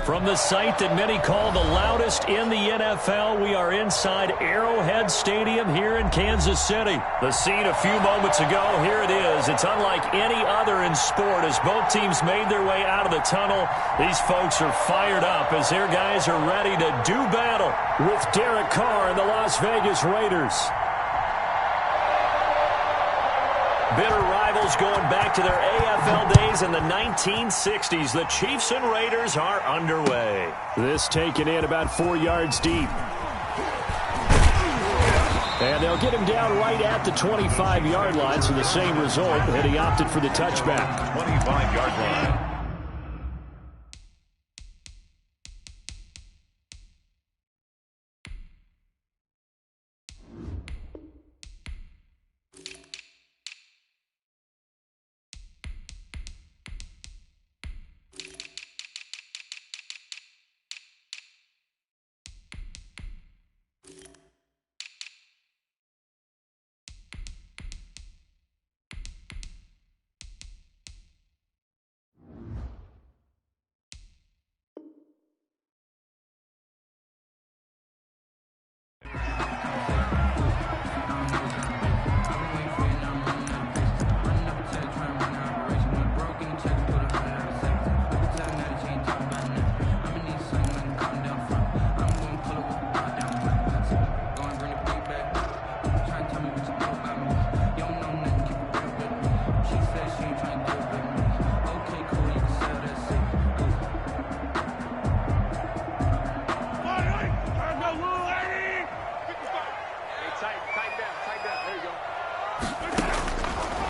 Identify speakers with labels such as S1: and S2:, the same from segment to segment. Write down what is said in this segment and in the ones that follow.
S1: From the site that many call the loudest in the NFL, we are inside Arrowhead Stadium here in Kansas City. The scene a few moments ago, here it is. It's unlike any other in sport as both teams made their way out of the tunnel. These folks are fired up as their guys are ready to do battle with Derek Carr and the Las Vegas Raiders. Bitter rivals going back to their AFL days in the 1960s. The Chiefs and Raiders are underway. This taken in about 4 yards deep. And they'll get him down right at the 25-yard line, so the same result, and he opted for the touchback.
S2: 25-yard line.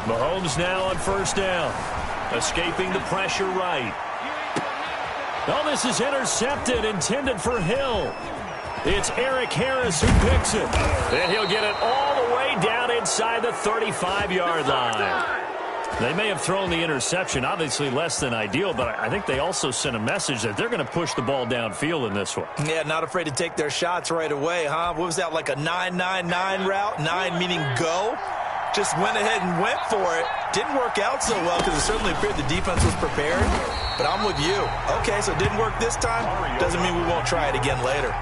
S1: Mahomes now on first down. Escaping the pressure right. Oh, this is intercepted, intended for Hill. It's Eric Harris who picks it. And he'll get it all the way down inside the 35-yard line. They may have thrown the interception, obviously less than ideal, but I think they also sent a message that they're going to push the ball downfield in this one.
S3: Yeah, not afraid to take their shots right away, huh? What was that, like a 9-9-9 route? 9 meaning go? Just went ahead and went for it. Didn't work out so well because it certainly appeared the defense was prepared. But I'm with you. Okay, so it didn't work this time. Doesn't mean we won't try it again later.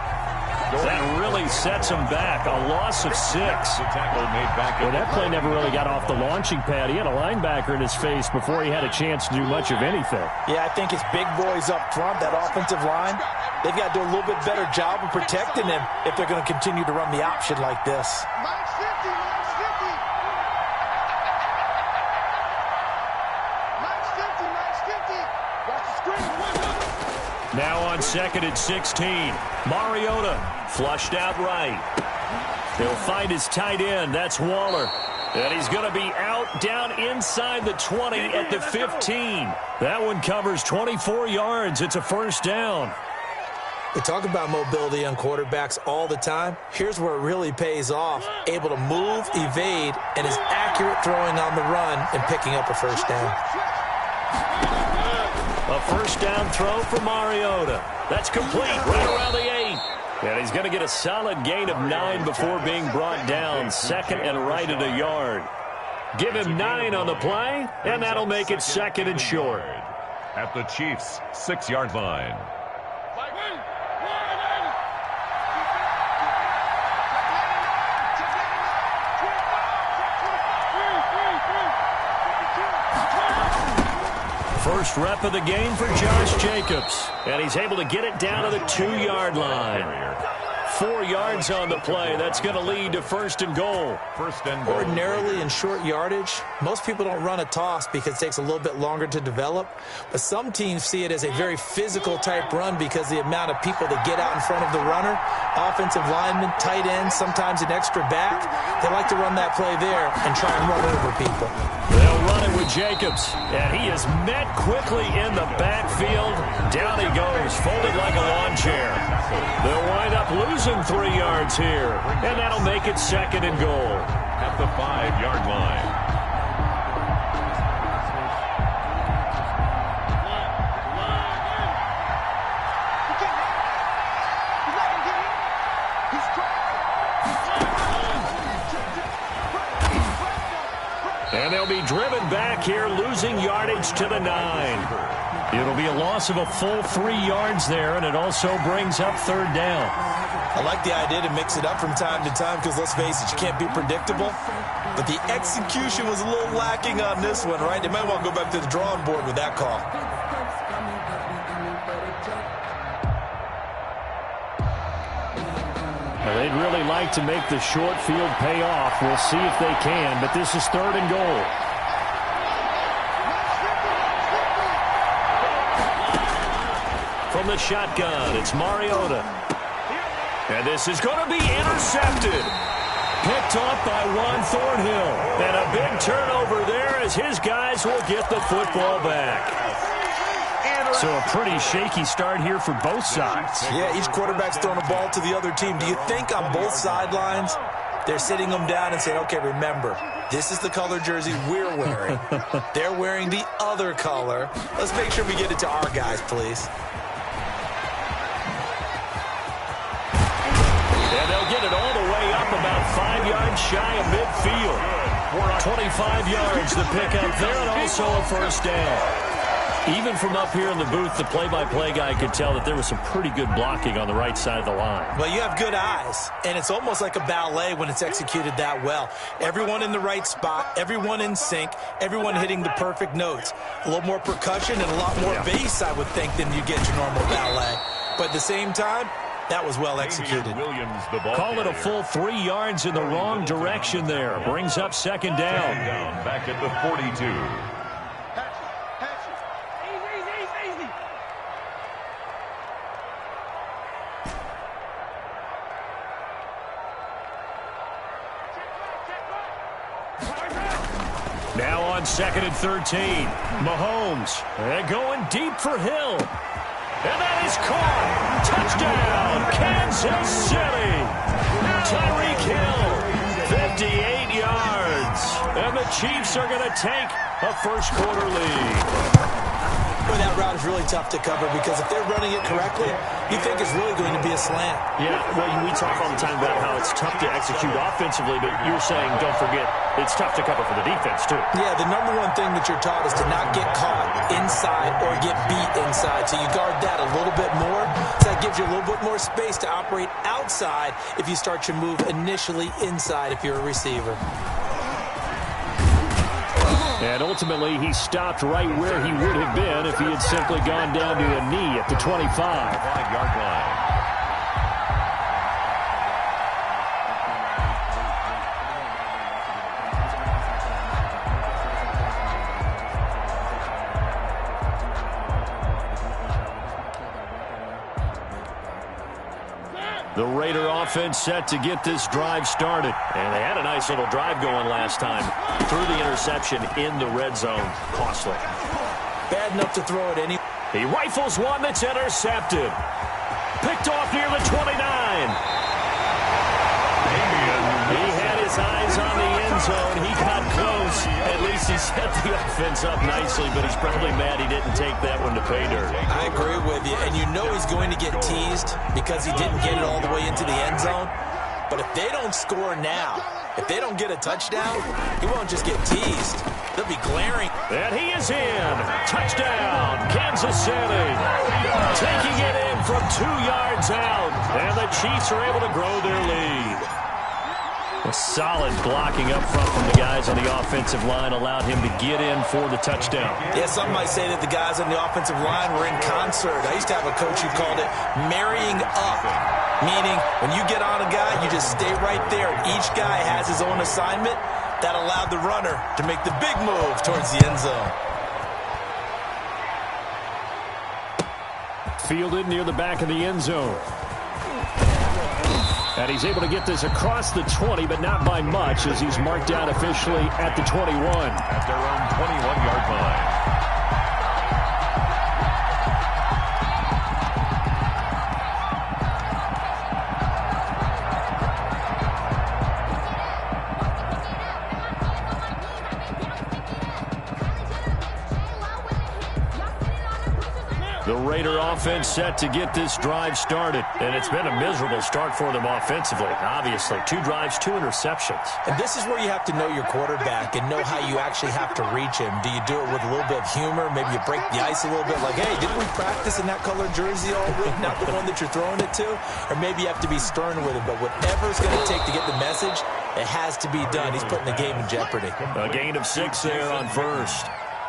S1: That really sets him back. A loss of 6. Well, that play never really got off the launching pad. He had a linebacker in his face before he had a chance to do much of anything.
S3: Yeah, I think it's big boys up front, that offensive line. They've got to do a little bit better job of protecting him if they're going to continue to run the option like this.
S1: Now on 2nd and 16. Mariota flushed out right. He'll find his tight end. That's Waller. And he's going to be out down inside the 20 at the 15. That one covers 24 yards. It's a first down.
S3: We talk about mobility on quarterbacks all the time. Here's where it really pays off. Able to move, evade, and is accurate throwing on the run and picking up a first down.
S1: A first down throw for Mariota. That's complete right around the 8. And he's going to get a solid gain of 9 before being brought down. 2nd and right at a yard. Give him 9 on the play, and that'll make it 2nd and short.
S2: At the Chiefs' 6-yard line.
S1: First rep of the game for Josh Jacobs. And he's able to get it down to the 2-yard line. 4 yards on the play. That's going to lead to first and goal.
S3: Ordinarily in short yardage, most people don't run a toss because it takes a little bit longer to develop. But some teams see it as a very physical type run because the amount of people that get out in front of the runner, offensive linemen, tight ends, sometimes an extra back. They like to run that play there and try and run over people.
S1: They'll run it with Jacobs, and he is met quickly in the backfield. Down he goes, folded like a lawn chair. They'll wind up losing 3 yards here, and that'll make it 2nd and goal.
S2: At the 5-yard line.
S1: And they'll be driven back here, losing yardage to the 9. It'll be a loss of a full 3 yards there, and it also brings up 3rd down.
S3: I like the idea to mix it up from time to time because, let's face it, you can't be predictable. But the execution was a little lacking on this one, right? They might want to go back to the drawing board with that call.
S1: Well, they'd really like to make the short field pay off. We'll see if they can, but this is 3rd and goal. From the shotgun, it's Mariota. And this is going to be intercepted. Picked off by Juan Thornhill. And a big turnover there as his guys will get the football back. So a pretty shaky start here for both sides.
S3: Yeah, each quarterback's throwing a ball to the other team. Do you think on both sidelines they're sitting them down and saying, okay, remember, this is the color jersey we're wearing. They're wearing the other color. Let's make sure we get it to our guys, please.
S1: And they'll get it all the way up about 5 yards shy of midfield. 25 yards the pickup there, and also a 1st down. Even from up here in the booth, the play-by-play guy could tell that there was some pretty good blocking on the right side of the line.
S3: Well, you have good eyes, and it's almost like a ballet when it's executed that well. Everyone in the right spot, everyone in sync, everyone hitting the perfect notes. A little more percussion and a lot more bass, I would think, than you get your normal ballet. But at the same time, that was well executed.
S1: Call it a full 3 yards in the wrong direction there. Brings up 2nd down.
S2: Back at the 42.
S1: Now on 2nd and 13. Mahomes. They're going deep for Hill. And that is caught. Touchdown, Kansas City. Tyreek Hill, 58 yards. And the Chiefs are going to take a 1st quarter lead.
S3: Well, that route is really tough to cover because if they're running it correctly, you think it's really going to be a slant.
S1: Yeah, well, we talk all the time about how it's tough to execute offensively, but you're saying, don't forget, it's tough to cover for the defense, too.
S3: Yeah, the number one thing that you're taught is to not get caught inside or get beat inside. So you guard that a little bit more. So that gives you a little bit more space to operate outside if you start your move initially inside if you're a receiver.
S1: And ultimately, he stopped right where he would have been if he had simply gone down to a knee at the 25.
S2: 5-yard line.
S1: The Raider offense set to get this drive started. And they had a nice little drive going last time. Threw the interception in the red zone. Costly.
S3: Bad enough to throw it any.
S1: He rifles one that's intercepted. Picked off near the 29. He had his eyes on the end zone. He got close. At least he set the offense up nicely, but he's probably mad he didn't take that one to pay dirt.
S3: I agree with you, and you know he's going to get teased because he didn't get it all the way into the end zone. But if they don't score now, if they don't get a touchdown, he won't just get teased. They'll be glaring.
S1: And he is in. Touchdown, Kansas City. Taking it in from 2 yards out. And the Chiefs are able to grow their lead. A solid blocking up front from the guys on the offensive line allowed him to get in for the touchdown.
S3: Yeah, some might say that the guys on the offensive line were in concert. I used to have a coach who called it marrying up, meaning when you get on a guy, you just stay right there. Each guy has his own assignment. That allowed the runner to make the big move towards the end zone.
S1: Fielded near the back of the end zone. And he's able to get this across the 20, but not by much, as he's marked out officially at the 21.
S2: At their own 21-yard line.
S1: The Raider offense set to get this drive started. And it's been a miserable start for them offensively. Obviously, 2 drives, 2 interceptions.
S3: And this is where you have to know your quarterback and know how you actually have to reach him. Do you do it with a little bit of humor? Maybe you break the ice a little bit like, hey, didn't we practice in that colored jersey all week? Not the one that you're throwing it to? Or maybe you have to be stern with him. But whatever it's going to take to get the message, it has to be done. He's putting the game in jeopardy.
S1: A gain of 6 there on first.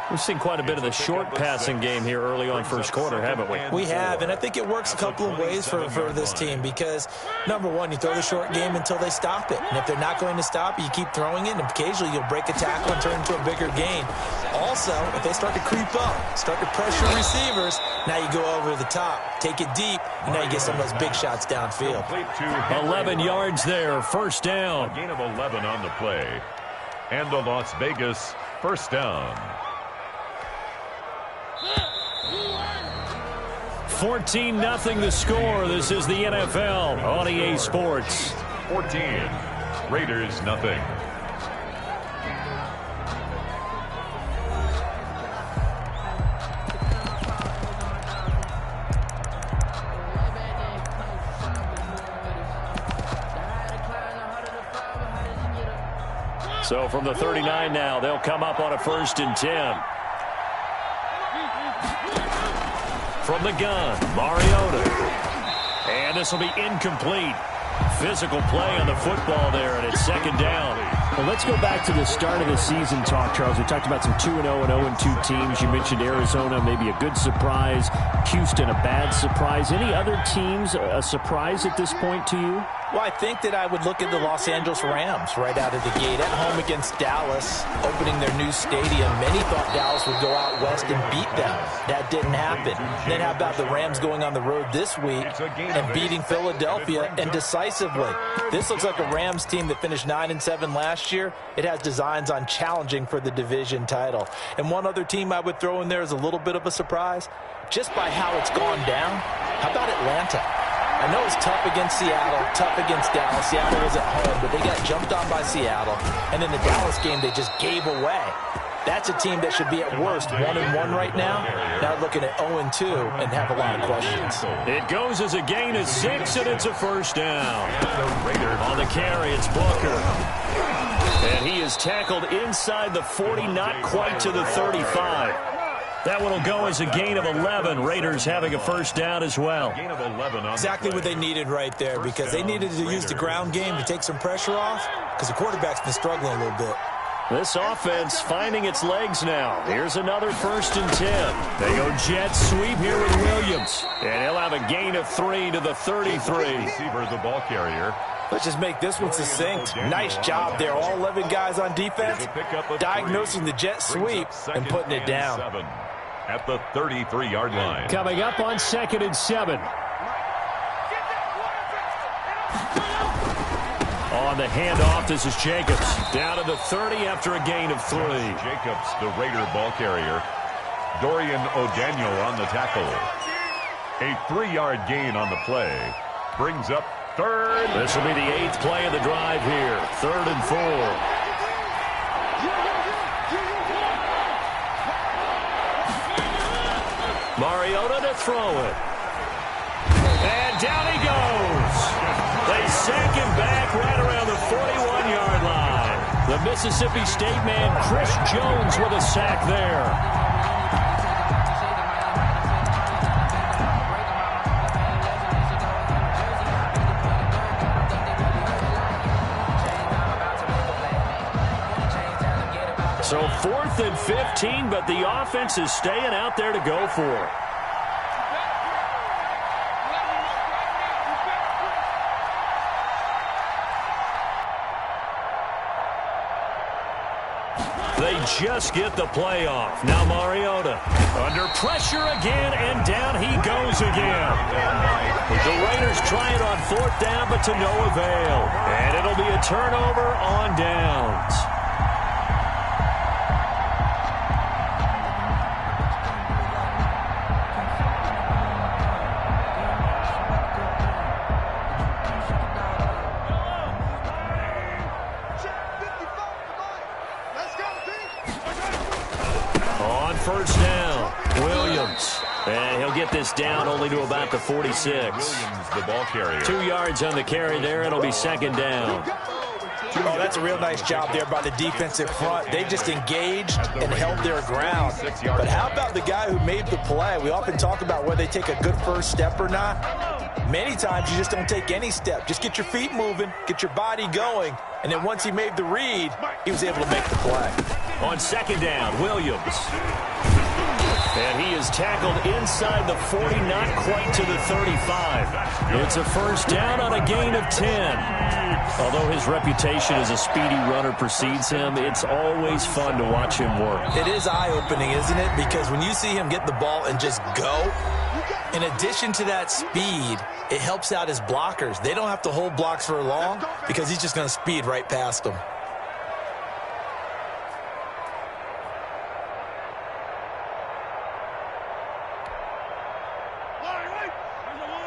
S1: We've seen quite a bit of the short passing game here early on first quarter, haven't we?
S3: We have, and I think it works a couple of ways for this team because, number one, you throw the short game until they stop it. And if they're not going to stop it, you keep throwing it, and occasionally you'll break a tackle and turn it into a bigger gain. Also, if they start to creep up, start to pressure receivers, now you go over the top, take it deep, and now you get some of those big shots downfield.
S1: 11 yards there, first down.
S2: A gain of 11 on the play. And a Las Vegas first down.
S1: 14-0 the score. This is the NFL on EA Sports.
S2: 14. Raiders nothing.
S1: So from the 39 now, they'll come up on a 1st and 10. From the gun, Mariota. And this will be incomplete. Physical play on the football there, and it's 2nd down.
S4: Well, let's go back to the start of the season talk, Charles. We talked about some 2-0 and 0-2 teams. You mentioned Arizona, maybe a good surprise. Houston, a bad surprise. Any other teams a surprise at this point to you?
S3: Well, I think that I would look at the Los Angeles Rams right out of the gate at home against Dallas, opening their new stadium. Many thought Dallas would go out west and beat them. That didn't happen. Then how about the Rams going on the road this week and beating Philadelphia and decisively? This looks like a Rams team that finished 9-7 last year. It has designs on challenging for the division title. And one other team I would throw in there is a little bit of a surprise, just by how it's gone down. How about Atlanta? I know it's tough against Seattle, tough against Dallas. Seattle was at home, but they got jumped on by Seattle. And in the Dallas game, they just gave away. That's a team that should be at worst 1-1 right now. Now looking at 0-2 and have a lot of questions.
S1: It goes as a gain of 6, and it's a first down. On the carry, it's Booker. And he is tackled inside the 40, not quite to the 35. That one will go as a gain of 11. Raiders having a first down as well.
S3: Exactly what they needed right there, because they needed to use the ground game to take some pressure off, because the quarterback's been struggling a little bit.
S1: This offense finding its legs now. Here's another 1st and 10. They go jet sweep here with Williams. And he'll have a gain of 3 to the 33.
S2: Receiver, the ball carrier.
S3: Let's just make this one succinct. Nice job there. All 11 guys on defense diagnosing the jet sweep and putting it down.
S2: At the 33-yard line.
S1: Coming up on 2nd and 7. On the handoff, this is Jacobs. Down to the 30 after a gain of 3.
S2: Jacobs, the Raider ball carrier. Dorian O'Daniel on the tackle. A 3-yard gain on the play. Brings up 3rd.
S1: This will be the 8th play of the drive here. 3rd and 4. Mariota to throw it. And down he goes. They sack him back right around the 41-yard line. The Mississippi State man, Chris Jones, with a sack there. So 4th and 15, but the offense is staying out there to go for it. They just get the playoff. Now Mariota under pressure again, and down he goes again. The Raiders try it on 4th down, but to no avail. And it'll be a turnover on downs. On 1st down, Williams. And he'll get this down only to about the 46.
S2: Williams, the ball carrier.
S1: 2 yards on the carry there. It'll be second down.
S3: Oh, that's a real nice job there by the defensive front. They just engaged and held their ground. But how about the guy who made the play? We often talk about whether they take a good first step or not. Many times you just don't take any step. Just get your feet moving, get your body going, and then once he made the read, he was able to make the play.
S1: On second down, Williams. And he is tackled inside the 40, not quite to the 35. It's a first down on a gain of 10. Although his reputation as a speedy runner precedes him, it's always fun to watch him work.
S3: It is eye-opening, isn't it? Because when you see him get the ball and just go, in addition to that speed, it helps out his blockers. They don't have to hold blocks for long because he's just going to speed right past them.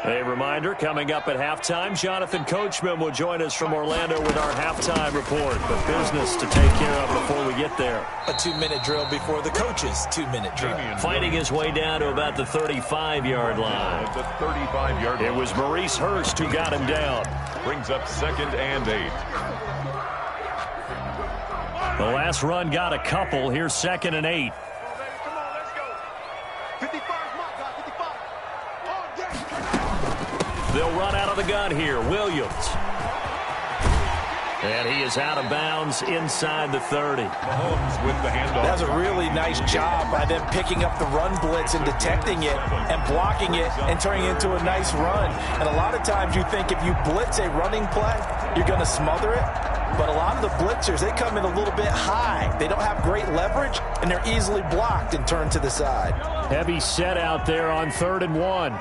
S1: A reminder, coming up at halftime, Jonathan Coachman will join us from Orlando with our halftime report. But business to take care of before we get there.
S3: A 2-minute drill before the coach's 2-minute drill.
S1: Fighting his way down to about the 35-yard line.
S2: The 35-yard line.
S1: It was Maurice Hurst who got him down.
S2: Brings up 2nd and 8.
S1: The last run got a couple. Here's 2nd and 8. They'll run out of the gun here. Williams. And he is out of bounds inside the 30.
S2: Mahomes with the handoff.
S3: That was a really nice job by them picking up the run blitz and detecting it and blocking it and turning it into a nice run. And a lot of times you think if you blitz a running play, you're going to smother it. But a lot of the blitzers, they come in a little bit high. They don't have great leverage, and they're easily blocked and turned to the side.
S1: Heavy set out there on 3rd and 1.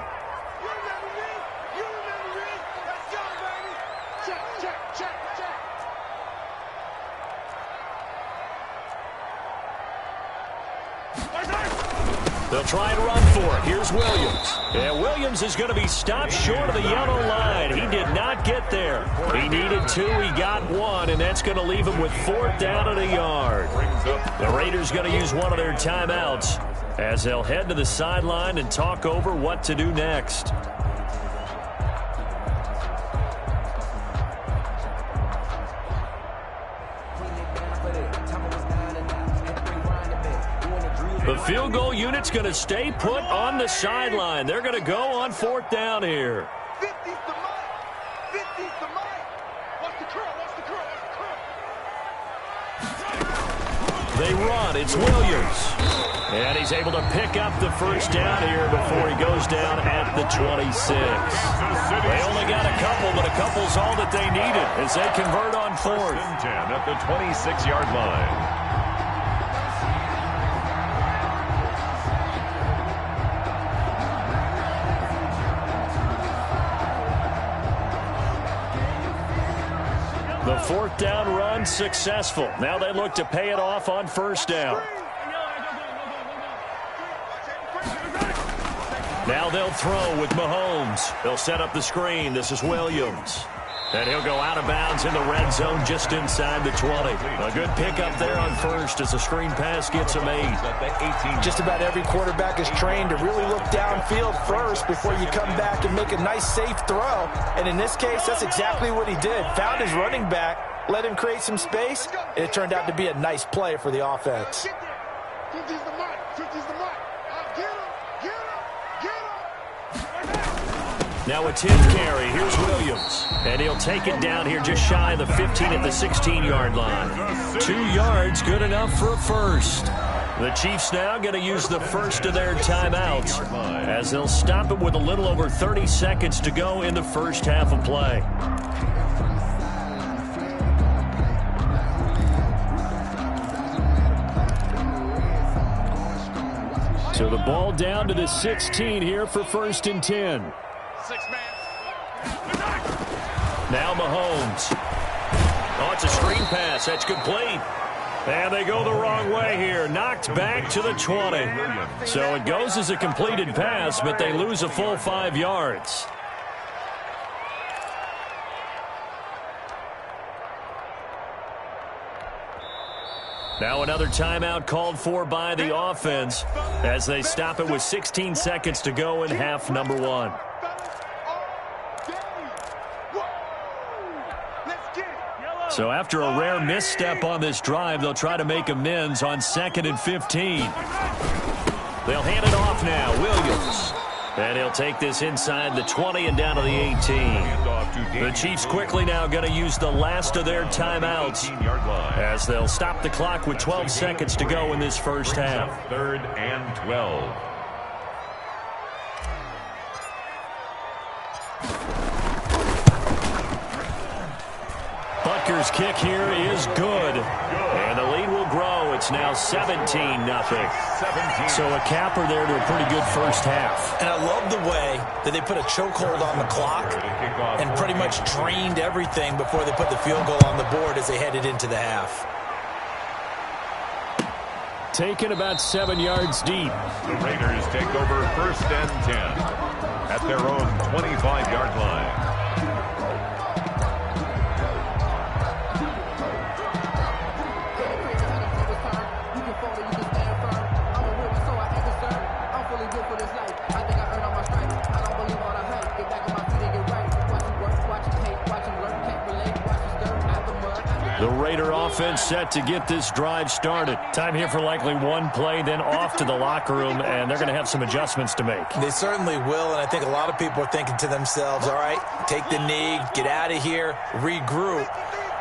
S1: They'll try and run for it. Here's Williams. And Williams is going to be stopped short of the yellow line. He did not get there. He needed 2. He got 1, and that's going to leave him with 4th down and a yard. The Raiders going to use one of their timeouts as they'll head to the sideline and talk over what to do next. The field goal unit's going to stay put on the sideline. They're going to go on 4th down here.
S5: 50's the mic. 50's the mic. Watch the curl. Watch the curl. Watch the curl.
S1: They run. It's Williams. And he's able to pick up the first down here before he goes down at the 26. They only got a couple, but a couple's all that they needed as they convert on 4th.
S2: 10 at the 26-yard line.
S1: The 4th down run successful. Now they look to pay it off on 1st down. Now they'll throw with Mahomes. They'll set up the screen. This is Williams. And he'll go out of bounds in the red zone just inside the 20. A good pickup there on 1st as the screen pass gets him 8.
S3: Just about every quarterback is trained to really look downfield first before you come back and make a nice, safe throw. And in this case, that's exactly what he did. Found his running back, let him create some space, and it turned out to be a nice play for the offense.
S5: 50's the mic. 50's the mic. Get him. Get him. Get him.
S1: Now a 10th carry. Here's Williams. And he'll take it down here just shy of the 15 at the 16-yard line. 2 yards, good enough for a first. The Chiefs now going to use the first of their timeouts as they'll stop it with a little over 30 seconds to go in the first half of play. So the ball down to the 16 here for 1st and 10. Now Mahomes. Oh, it's a screen pass. That's complete. And they go the wrong way here. Knocked back to the 20. So it goes as a completed pass, but they lose a full 5 yards. Now another timeout called for by the offense as they stop it with 16 seconds to go in half number 1. So after a rare misstep on this drive, they'll try to make amends on 2nd and 15. They'll hand it off now. Williams. And he'll take this inside the 20 and down to the 18. The Chiefs quickly now going to use the last of their timeouts as they'll stop the clock with 12 seconds to go in this first half.
S2: 3rd and 12.
S1: Butker's kick here is good. And the lead will grow. It's now 17-0. So a capper there to a pretty good first half.
S3: And I love the way that they put a chokehold on the clock and pretty much drained everything before they put the field goal on the board as they headed into the half.
S4: Taken about 7 yards deep.
S2: The Raiders take over 1st and 10 at their own 25-yard line.
S1: The Raider offense set to get this drive started. Time here for likely one play, then off to the locker room, and they're going to have some adjustments to make.
S3: They certainly will, and I think a lot of people are thinking to themselves, all right, take the knee, get out of here, regroup.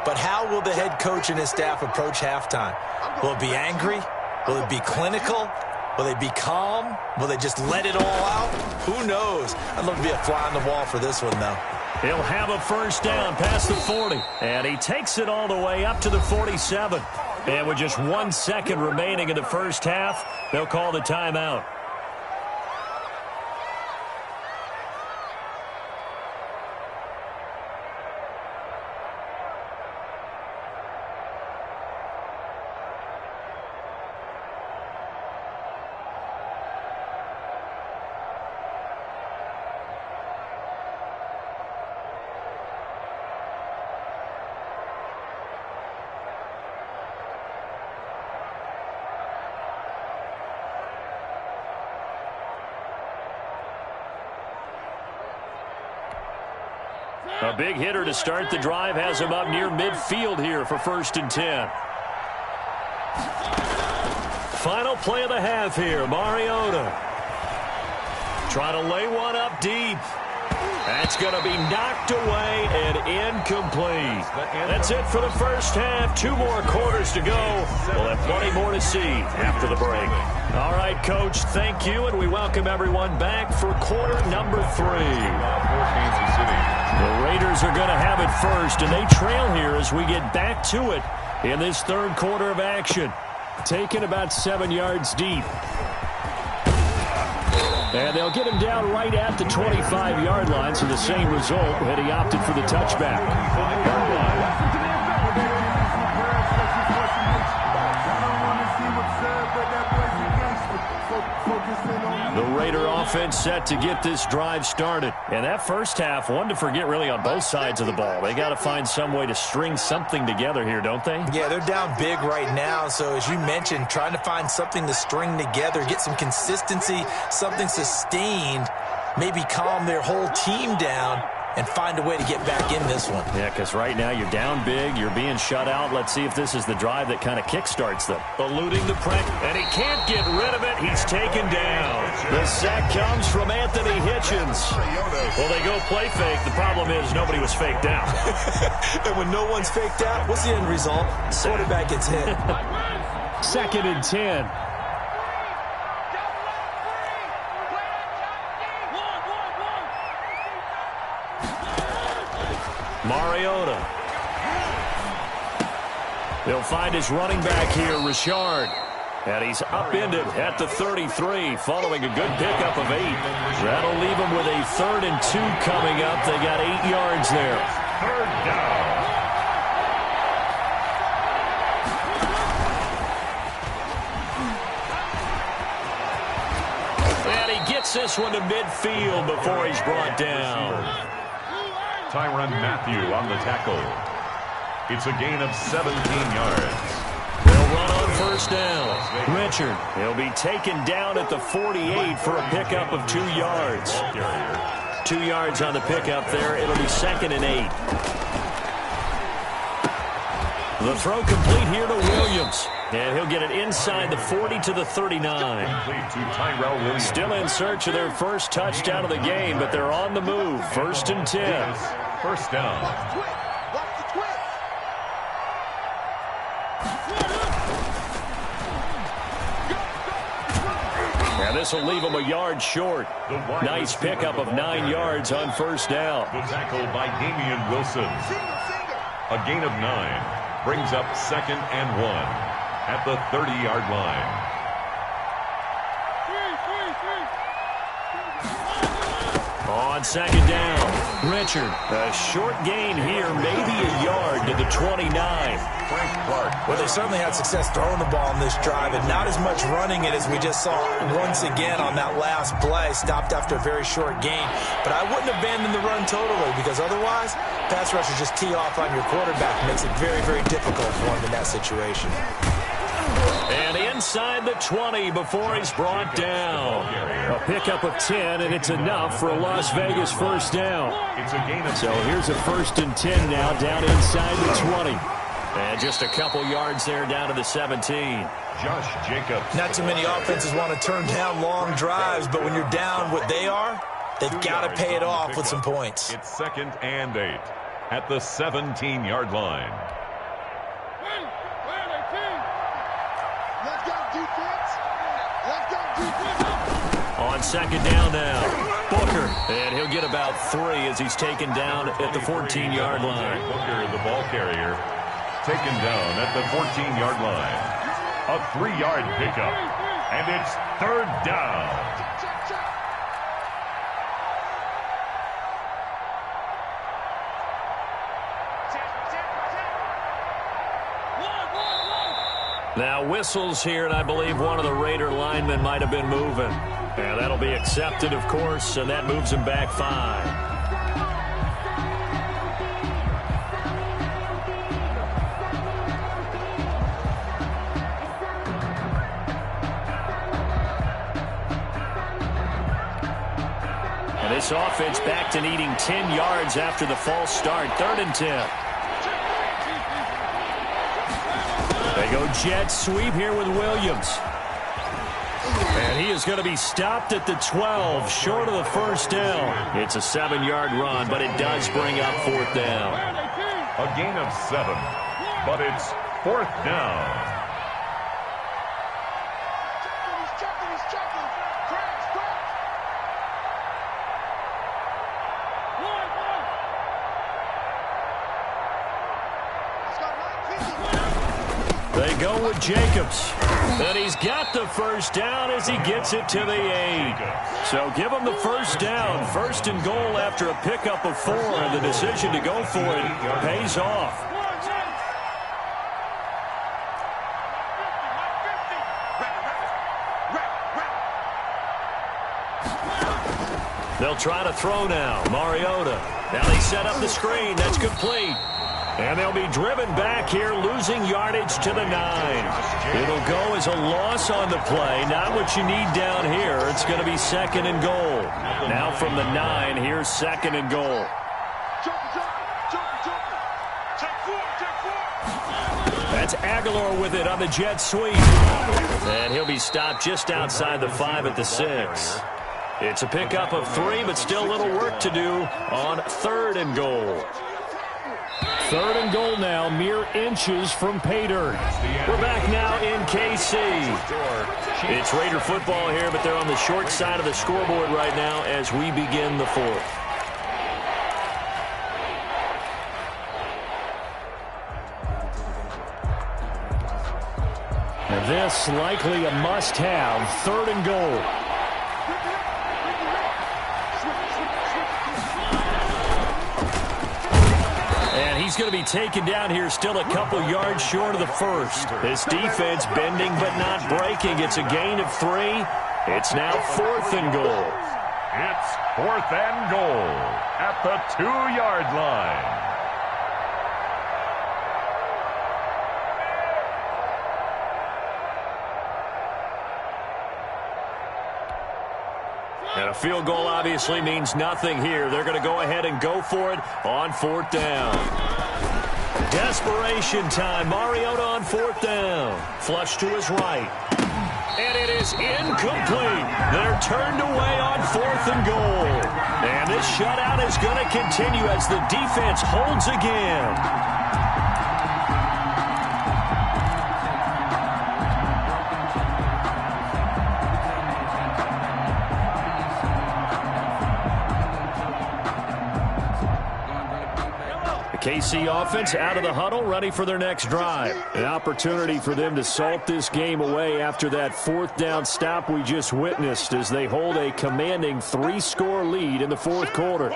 S3: But how will the head coach and his staff approach halftime? Will it be angry? Will it be clinical? Will they be calm? Will they just let it all out? Who knows? I'd love to be a fly on the wall for this one, though.
S1: He'll have a first down past the 40. And he takes it all the way up to the 47. And with just 1 second remaining in the first half, they'll call the timeout. A big hitter to start the drive has him up near midfield here for 1st and 10. Final play of the half here. Mariota trying to lay one up deep. That's going to be knocked away and incomplete. That's it for the first half. 2 more quarters to go. We'll have plenty more to see after the break. All right, Coach, thank you, and we welcome everyone back for quarter number 3. The Raiders are going to have it first, and they trail here as we get back to it in this 3rd quarter of action.
S4: Taken about 7 yards deep. And they'll get him down right at the 25-yard line, so the same result had he opted for the touchback. The Raider offense set to get this drive started. And that first half, one to forget really on both sides of the ball. They got to find some way to string something together here, don't they?
S3: Yeah, they're down big right now. So as you mentioned, trying to find something to string together, get some consistency, something sustained, maybe calm their whole team down and find a way to get back in this one.
S1: Yeah, because right now you're down big, you're being shut out. Let's see if this is the drive that kind of kickstarts them. Eluding the pressure, and he can't get rid of it. He's taken down. The sack comes from Anthony Hitchens. Well, they go play fake. The problem is nobody was faked out.
S3: And when no one's faked out, what's the end result? Quarterback gets hit.
S4: 2nd and 10.
S1: Mariota. They'll find his running back here, Richard. And he's upended at the 33 following a good pickup of 8. That'll leave him with a 3rd and 2 coming up. They got 8 yards there.
S2: 3rd down.
S1: And he gets this one to midfield before he's brought down.
S2: Tyrann Mathieu on the tackle. It's a gain of 17 yards.
S1: They'll run on first down. Richard, he'll be taken down at the 48 for a pickup of 2 yards. 2 yards on the pickup there. It'll be 2nd and 8. The throw complete here to Williams. And he'll get it inside the 40 to the 39. Still in search of their first touchdown of the game, but they're on the move. 1st and 10.
S2: First down.
S1: And this will leave him a yard short. Nice pickup of 9 yards on first down.
S2: The tackle by Damian Wilson. A gain of 9 brings up 2nd and 1 at the 30-yard line.
S1: On 2nd down, Richard. A short gain here, maybe a yard to the 29.
S2: Frank Clark.
S3: Well, they certainly had success throwing the ball in this drive, and not as much running it as we just saw once again on that last play. Stopped after a very short gain. But I wouldn't abandon the run totally, because otherwise, pass rushers just tee off on your quarterback. Makes it very, very difficult for him in that situation.
S1: And inside the 20 before he's brought down. A pickup of 10, and it's enough for a Las Vegas first down. So here's a 1st and 10 now, down inside the 20. And just a couple yards there down to the 17.
S2: Josh Jacobs.
S3: Not too many offenses want to turn down long drives, but when you're down what they are, they've got to pay it off with some points.
S2: It's 2nd and 8 at the 17-yard line.
S1: On 2nd down now, Booker. And he'll get about 3 as he's taken down at the 14-yard line.
S2: Booker, the ball carrier, taken down at the 14-yard line. A 3-yard pickup, and it's 3rd down.
S1: Now whistles here, and I believe one of the Raider linemen might have been moving. And that'll be accepted, of course, and that moves him back 5. And this offense back to needing 10 yards after the false start. 3rd and 10. They go jet sweep here with Williams. And he is going to be stopped at the 12, short of the first down. It's a 7-yard run, but it does bring up 4th down.
S2: A gain of 7, but it's 4th down.
S1: They go with Jacobs. And he's got the first down as he gets it to the 8. So give him the first down. 1st and goal after a pickup of 4. And the decision to go for it pays off. They'll try to throw now. Mariota. Now they set up the screen. That's complete. And they'll be driven back here, losing yardage to the 9. It'll go as a loss on the play. Not what you need down here. It's going to be 2nd and goal. Now from the 9, here's 2nd and goal. That's Aguilar with it on the jet sweep. And he'll be stopped just outside the 5 at the 6. It's a pickup of 3, but still a little work to do on 3rd and goal. 3rd and goal now, mere inches from pay dirt. We're back now in KC. It's Raider football here, but they're on the short side of the scoreboard right now as we begin the 4th. And this likely a must-have, 3rd and goal. He's going to be taken down here, still a couple yards short of the 1st. This defense bending but not breaking. It's a gain of 3. It's now 4th and goal.
S2: It's 4th and goal at the 2-yard line.
S1: And a field goal obviously means nothing here. They're going to go ahead and go for it on 4th down. Desperation time. Mariota on 4th down. Flush to his right. And it is incomplete. They're turned away on 4th and goal. And this shutout is going to continue as the defense holds again. KC offense out of the huddle, ready for their next drive. An opportunity for them to salt this game away after that 4th down stop we just witnessed as they hold a commanding 3-score lead in the 4th quarter.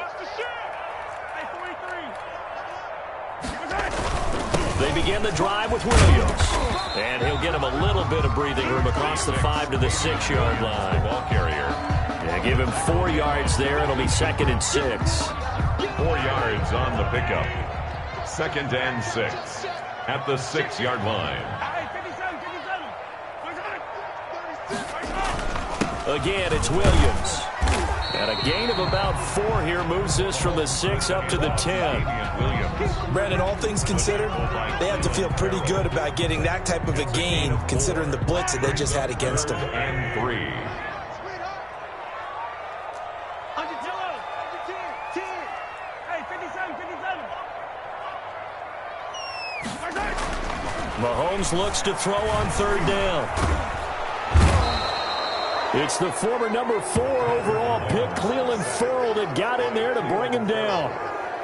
S1: They begin the drive with Williams. And he'll get him a little bit of breathing room across the 5 to the 6-yard line.
S2: Ball carrier.
S1: Yeah, give him 4 yards there. It'll be 2nd and 6.
S2: 4 yards on the pickup. 2nd and 6 at the 6-yard line.
S1: Again, it's Williams. And a gain of about 4 here moves this from the 6 up to the 10.
S3: Brandon, all things considered, they have to feel pretty good about getting that type of a gain considering the blitz that they just had against them.
S2: And 3.
S1: Mahomes looks to throw on 3rd down. It's the former number 4 overall pick, Cleveland Ferrell, that got in there to bring him down.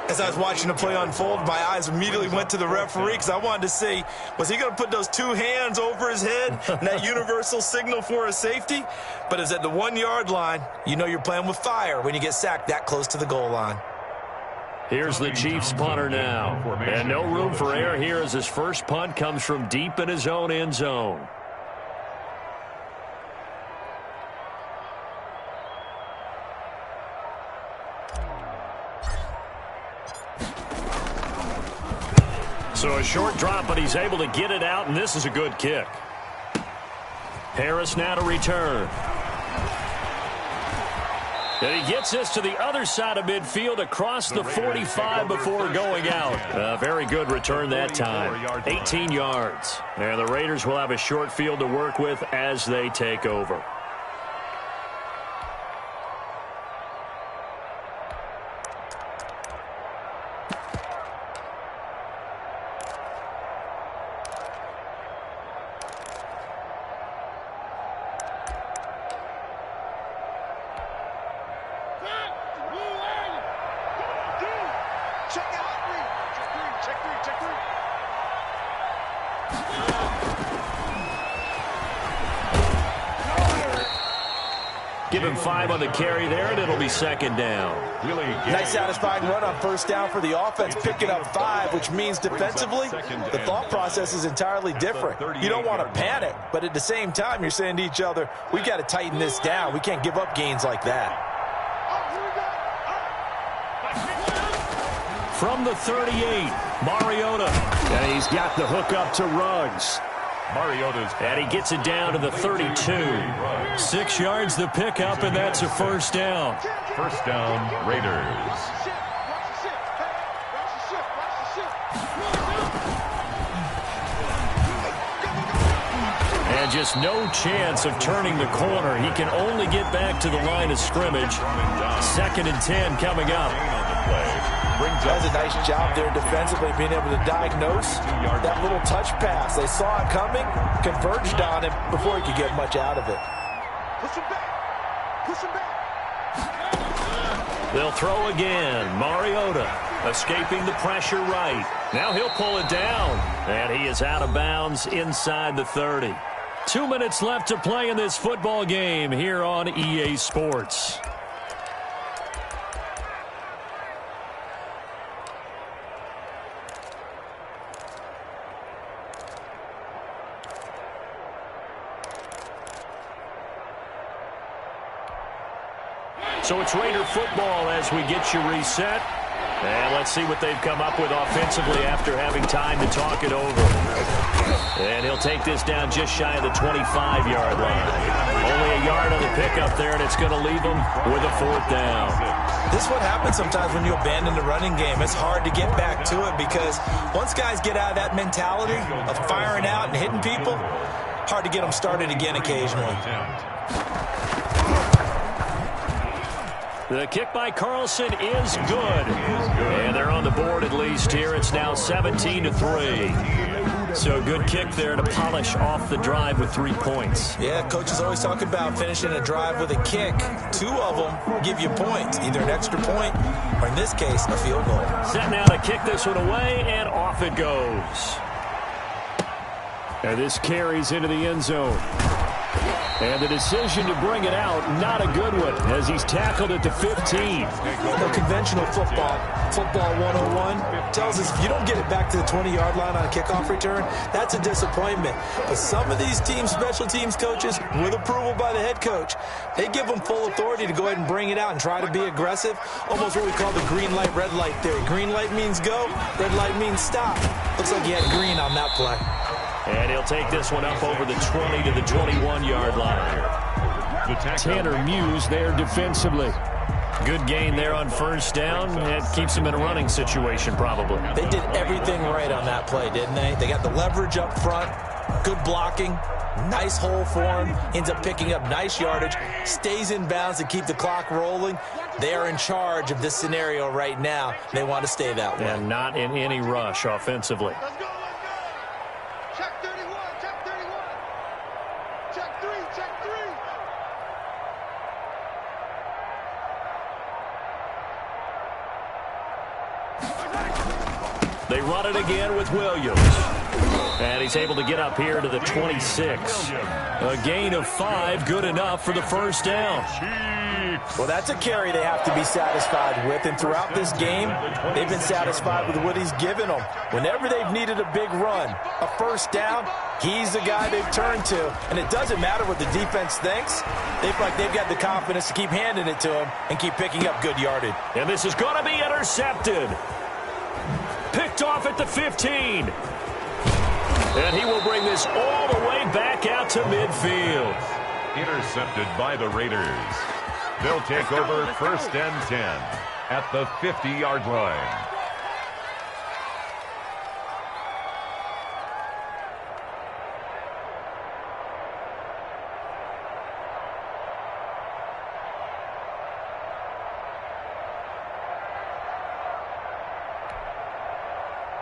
S3: As I was watching the play unfold, my eyes immediately went to the referee because I wanted to see, was he going to put those 2 hands over his head and that universal signal for a safety? But it's at the 1-yard line. You know you're playing with fire when you get sacked that close to the goal line.
S1: Here's the Chiefs punter now. And no room for error here as his first punt comes from deep in his own end zone. So a short drop, but he's able to get it out, and this is a good kick. Harris now to return. And he gets this to the other side of midfield across the 45 before going out. Very good return that time. 18 yards. And the Raiders will have a short field to work with as they take over. Give him 5 on the carry there, and it'll be 2nd down.
S3: Nice satisfying run on 1st down for the offense, picking up 5, which means defensively, the thought process is entirely different. You don't want to panic, but at the same time, you're saying to each other, we've got to tighten this down. We can't give up gains like that.
S1: From the 38, Mariota.
S4: And he's got the hook up to Ruggs.
S2: Mariota's,
S1: and he gets it down to the 32. 6 yards the pickup, and that's a 1st down.
S2: 1st down, Raiders.
S1: And just no chance of turning the corner. He can only get back to the line of scrimmage. 2nd and 10 coming up.
S3: Does a nice job there defensively, being able to diagnose that little touch pass. They saw it coming, converged on him before he could get much out of it.
S5: Push him back. Push him back.
S1: They'll throw again. Mariota escaping the pressure right. Now he'll pull it down. And he is out of bounds inside the 30. 2 minutes left to play in this football game here on EA Sports. So it's Raider football as we get you reset. And let's see what they've come up with offensively after having time to talk it over. And he'll take this down just shy of the 25-yard line. Only a a yard on the pickup there, and it's going to leave them with a 4th down.
S3: This is what happens sometimes when you abandon the running game. It's hard to get back to it because once guys get out of that mentality of firing out and hitting people, hard to get them started again occasionally.
S1: The kick by Carlson is good. And they're on the board at least here. It's now 17-3. So good kick there to polish off the drive with 3 points.
S3: Yeah, coaches always talk about finishing a drive with a kick. 2 of them give you points, either an extra point or, in this case, a field goal.
S1: Set now to kick this one away, and off it goes.
S4: And this carries into the end zone. And the decision to bring it out, not a good one, as he's tackled at the 15.
S3: Conventional football 101, tells us if you don't get it back to the 20-yard line on a kickoff return, that's a disappointment. But some of these teams, special teams coaches, with approval by the head coach, they give them full authority to go ahead and bring it out and try to be aggressive, almost what we call the green light, red light theory. Green light means go, red light means stop. Looks like he had green on that play.
S1: And he'll take this one up over the 20 to the 21-yard line.
S4: Tanner Muse there defensively.
S1: Good gain there on 1st down. It keeps him in a running situation probably.
S3: They did everything right on that play, didn't they? They got the leverage up front, good blocking, nice hole for him, ends up picking up nice yardage, stays in bounds to keep the clock rolling. They are in charge of this scenario right now. They want to stay that way.
S1: And not in any rush offensively.
S5: Let's go. Check 31. Check 31. Check 3. Check 3.
S1: They run it again with Williams. And he's able to get up here to the 26. A gain of 5, good enough for the 1st down.
S3: Well, that's a carry they have to be satisfied with, and throughout this game, they've been satisfied with what he's given them. Whenever they've needed a big run, a 1st down, he's the guy they've turned to, and it doesn't matter what the defense thinks. They feel like they've got the confidence to keep handing it to him and keep picking up good yardage.
S1: And this is going to be intercepted. Picked off at the 15. And he will bring this all the way back out to midfield.
S2: Intercepted by the Raiders. They'll take over 1st and 10 at the 50-yard line.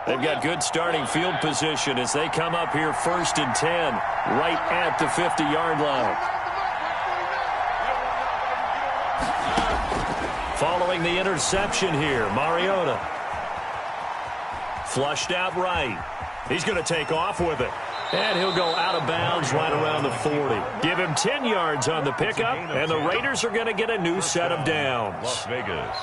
S1: They've got good starting field position as they come up here 1st and 10 right at the 50-yard line. Following the interception here, Mariota. Flushed out right. He's going to take off with it. And he'll go out of bounds right around the 40. Give him 10 yards on the pickup, and the Raiders are going to get a new set of downs.
S2: Las Vegas.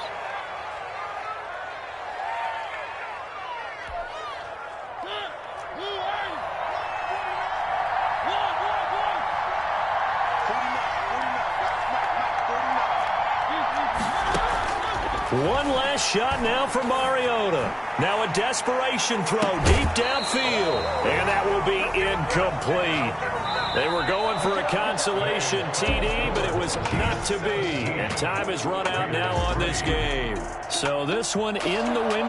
S1: One last shot now for Mariota. Now a desperation throw deep downfield. And that will be incomplete. They were going for a consolation TD, but it was not to be. And time has run out now on this game. So this one in the win.